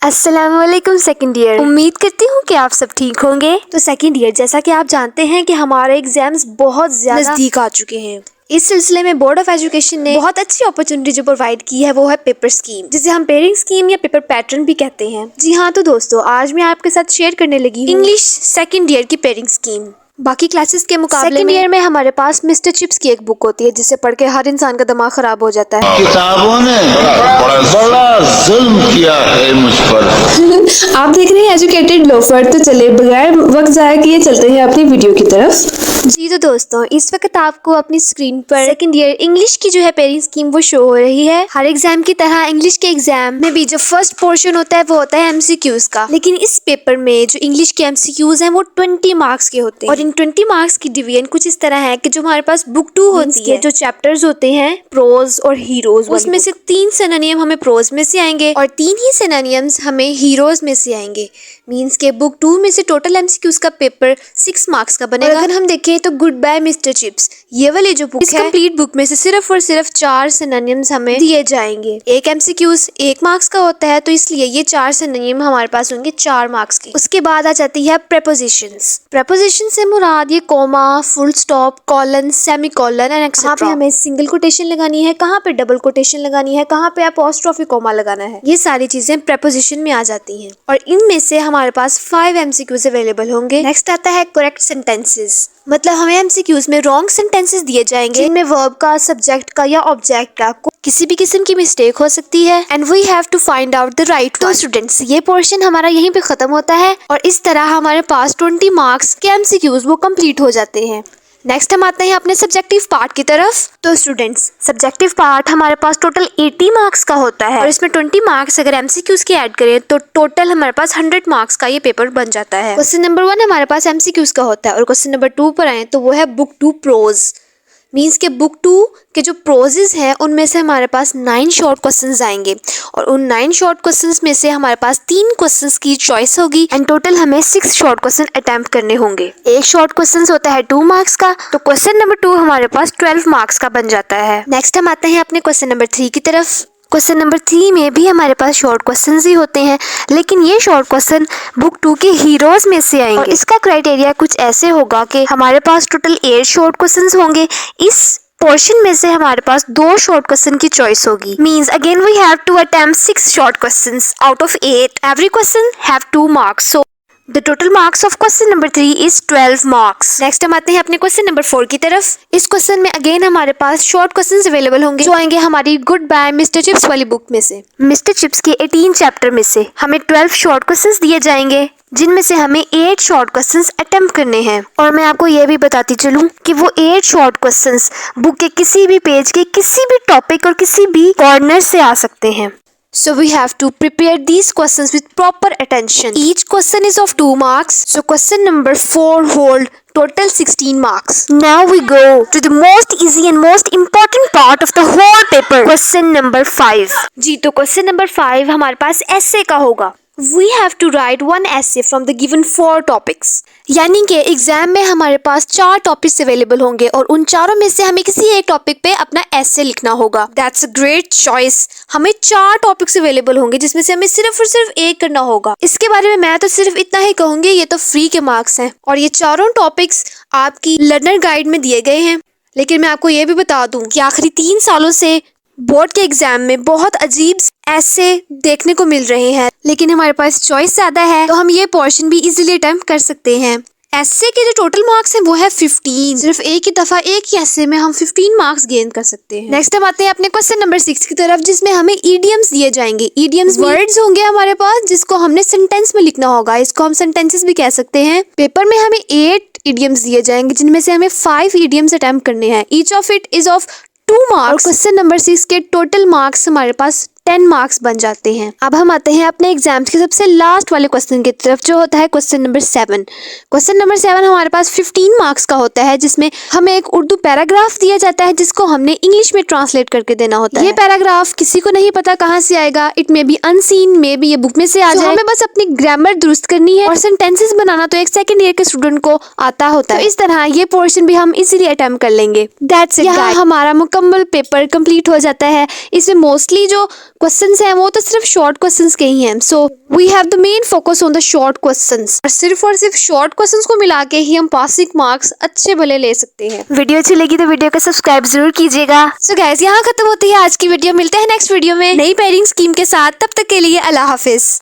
अस्सलामुअलैकुम second year. उम्मीद करती हूँ कि आप सब ठीक होंगे। तो सेकंड ईयर, जैसा कि आप जानते हैं कि हमारे एग्जाम्स बहुत ज्यादा नजदीक आ चुके हैं। इस सिलसिले में बोर्ड ऑफ एजुकेशन ने बहुत अच्छी अपॉर्चुनिटी जो प्रोवाइड की है वो है पेपर स्कीम, जिसे हम पेयरिंग स्कीम या पेपर पैटर्न भी कहते हैं। जी हाँ, तो दोस्तों आज मैं आपके साथ शेयर करने लगी हूँ इंग्लिश सेकंड ईयर की पेयरिंग स्कीम। बाकी क्लासेस के मुकाबले सेकंड ईयर में हमारे पास मिस्टर चिप्स की एक बुक होती है जिसे पढ़ के हर इंसान का दिमाग खराब हो जाता है। किताबों ने बड़ा जुल्म किया है मुझ पर। आप देख रहे हैं एजुकेटेड लोफर। तो चले बगैर वक्त जाया किए चलते हैं अपनी वीडियो की तरफ। जी तो दोस्तों, इस वक्त आपको अपनी स्क्रीन पर सेकंड ईयर इंग्लिश की जो है पेयरिंग स्कीम वो शो हो रही है। हर एग्जाम की तरह इंग्लिश के एग्जाम में भी जो फर्स्ट पोर्शन होता है वो होता है एमसीक्यूज का। लेकिन इस पेपर में जो इंग्लिश के एमसीक्यूज हैं वो 20 मार्क्स के होते हैं। और इन 20 मार्क्स की डिवीजन कुछ इस तरह है कि जो हमारे पास बुक 2 होती है, जो चैप्टर्स होते हैं प्रोज और हीरोज, उसमें से 3 सिनोनियम हमें प्रोज में से आएंगे और 3 ही सिनोनियम्स हमें हीरोज में से आएंगे। मीन्स के बुक 2 में से टोटल एमसीक्यूज का पेपर 6 मार्क्स का बनेगा। अगर हम देखें तो गुड बाय मिस्टर चिप्स, ये वाली जो बुक है, इस कंप्लीट बुक में से सिर्फ और सिर्फ 4 सिनोनिम्स हमें दिए जाएंगे। एक एमसीक्यूज 1 मार्क्स का होता है, तो इसलिए ये 4 सिनोनिम हमारे पास होंगे 4 मार्क्स के। उसके बाद आ जाती है प्रेपोजिशंस। प्रेपोजिशन से मुराद ये comma, full stop, colon, semicolon and etcetera. कहाँ पे हमें सिंगल कोटेशन लगानी है, कहाँ पे डबल कोटेशन लगानी है, कहाँ पे अपोस्ट्रोफी कोमा लगाना है, ये सारी चीजें प्रेपोजिशन में आ जाती हैं। और इनमें से हमारे पास 5 एमसीक्यूज अवेलेबल होंगे। नेक्स्ट आता है करेक्ट सेंटेंसेस। मतलब हमें एमसीक्यूज में रॉन्ग सेंटेंसेस दिए जाएंगे जिनमें वर्ब का, सब्जेक्ट का या ऑब्जेक्ट का किसी भी किस्म की मिस्टेक हो सकती है and we have to find out the right. तो स्टूडेंट्स, ये पोर्शन हमारा यहीं पे खत्म होता है और इस तरह हमारे पास 20 मार्क्स के एमसीक्यूज वो कंप्लीट हो जाते हैं। नेक्स्ट हम आते हैं अपने सब्जेक्टिव पार्ट की तरफ। तो स्टूडेंट्स, सब्जेक्टिव पार्ट हमारे पास टोटल 80 मार्क्स का होता है और इसमें 20 मार्क्स अगर एमसीक्यूज के ऐड करें तो टोटल हमारे पास 100 मार्क्स का ये पेपर बन जाता है। क्वेश्चन नंबर 1 हमारे पास एमसीक्यूज का होता है और क्वेश्चन नंबर 2 पर आए तो वो है बुक 2 प्रोज। मीन्स के बुक 2 के जो प्रोजेस हैं उनमें से हमारे पास 9 शॉर्ट क्वेश्चंस आएंगे और उन 9 शॉर्ट क्वेश्चंस में से हमारे पास 3 क्वेश्चंस की चॉइस होगी एंड टोटल हमें 6 शॉर्ट क्वेश्चन अटेम्प्ट करने होंगे। एक शॉर्ट क्वेश्चन होता है 2 मार्क्स का, तो क्वेश्चन नंबर 2 हमारे पास 12 मार्क्स का बन जाता है। नेक्स्ट हम आते हैं अपने क्वेश्चन नंबर 3 की तरफ। क्वेश्चन नंबर 3 में भी हमारे पास शॉर्ट क्वेश्चंस ही होते हैं, लेकिन ये शॉर्ट क्वेश्चन बुक 2 के हीरोज में से आएंगे और इसका क्राइटेरिया कुछ ऐसे होगा कि हमारे पास टोटल 8 शॉर्ट क्वेश्चंस होंगे। इस पोर्शन में से हमारे पास 2 शॉर्ट क्वेश्चन की चॉइस होगी। Means again we have to attempt 6 short questions out of 8। Every question have 2 marks, so the total marks of question number 3 is 12 marks. Next हम आते हैं अपने क्वेश्चन नंबर 4 की तरफ। इस क्वेश्चन में अगेन हमारे पास शॉर्ट क्वेश्चंस अवेलेबल होंगे जो आएंगे हमारी गुड बाय मिस्टर चिप्स वाली बुक में से। मिस्टर चिप्स के 18 चैप्टर में से हमें 12 शॉर्ट क्वेश्चंस दिए जाएंगे जिनमें से हमें 8 शॉर्ट क्वेश्चंस अटेम्प्ट करने हैं। और मैं आपको ये भी बताती चलूं कि वो 8 शॉर्ट क्वेश्चंस बुक के किसी भी पेज के किसी भी टॉपिक और किसी भी कॉर्नर से आ सकते हैं। So we have to prepare these questions with proper attention. Each question is of 2 marks. So question number 4 hold total 16 marks. Now we go to the most easy and most important part of the whole paper. Question number 5. जी तो question number 5 हमारे पास essay का होगा। We have to write one essay from the given 4 topics. यानी कि exam में हमारे पास 4 topics available होंगे और उन चारों में से हमें किसी एक टॉपिक पे अपना एसे लिखना होगा। That's a great choice. हमें 4 टॉपिक्स अवेलेबल होंगे जिसमें से हमें सिर्फ और सिर्फ एक करना होगा। इसके बारे में मैं तो सिर्फ इतना ही कहूंगी, ये तो फ्री के मार्क्स हैं और ये चारों टॉपिक्स आपकी लर्नर गाइड में दिए गए हैं। लेकिन मैं आपको ये भी बता दूं कि आखिरी 3 सालों से बोर्ड के एग्जाम में बहुत अजीब ऐसे देखने को मिल रहे हैं, लेकिन हमारे पास चॉइस ज्यादा है तो हम ये पोर्शन भी इजीली अटेम्प्ट कर सकते हैं। ऐसे के जो टोटल मार्क्स हैं वो है 15। सिर्फ एक ही दफा एक ही ऐसे में हम 15 मार्क्स गेन कर सकते हैं। नेक्स्ट हम आते हैं अपने क्वेश्चन नंबर 6 की तरफ, जिसमें हमें ईडियम्स दिए जाएंगे। ईडियम्स वर्ड्स होंगे हमारे पास जिसको हमने सेंटेंस में लिखना होगा। इसको हम सेंटेंसेस भी कह सकते हैं। पेपर में हमें 8 ईडियम्स दिए जाएंगे जिनमें से हमें 5 ईडियम्स अटेम्प्ट करने हैं। Each of it is of 2 marks. Question number 6 के टोटल मार्क्स हमारे पास 10 मार्क्स बन जाते हैं। अब हम आते हैं अपने एग्जाम्स के सबसे लास्ट वाले क्वेश्चन की तरफ जो होता है क्वेश्चन नंबर 7। क्वेश्चन नंबर 7 हमारे पास 15 मार्क्स का होता है जिसमें हमें एक उर्दू पैराग्राफ दिया जाता है जिसको हमने इंग्लिश में ट्रांसलेट करके देना होता है। ये पैराग्राफ किसी को नहीं पता कहाँ से आएगा, it may be unseen, may be ये बुक में से आ जाए। हमें बस अपनी ग्रामर दुरुस्त करनी है और सेंटेंसेस बनाना तो एक सेकंड ईयर के स्टूडेंट को आता होता है। इस तरह ये पोर्शन भी हम इजीली अटेम्प्ट कर लेंगे। That's it. यहाँ हमारा मुकम्मल पेपर कंप्लीट हो जाता है। इसमें मोस्टली जो क्वेश्चंस हैं वो तो सिर्फ शॉर्ट क्वेश्चंस के ही हैं। So we have the main focus on the short questions और सिर्फ शॉर्ट क्वेश्चंस को मिला के ही हम पासिंग मार्क्स अच्छे भले ले सकते हैं। वीडियो अच्छी लगी तो वीडियो को सब्सक्राइब जरूर कीजिएगा। सो गाइस, यहाँ खत्म होती है आज की वीडियो। मिलते हैं नेक्स्ट वीडियो में नई पेयरिंग स्कीम के साथ। तब तक के लिए अल्लाह हाफिज।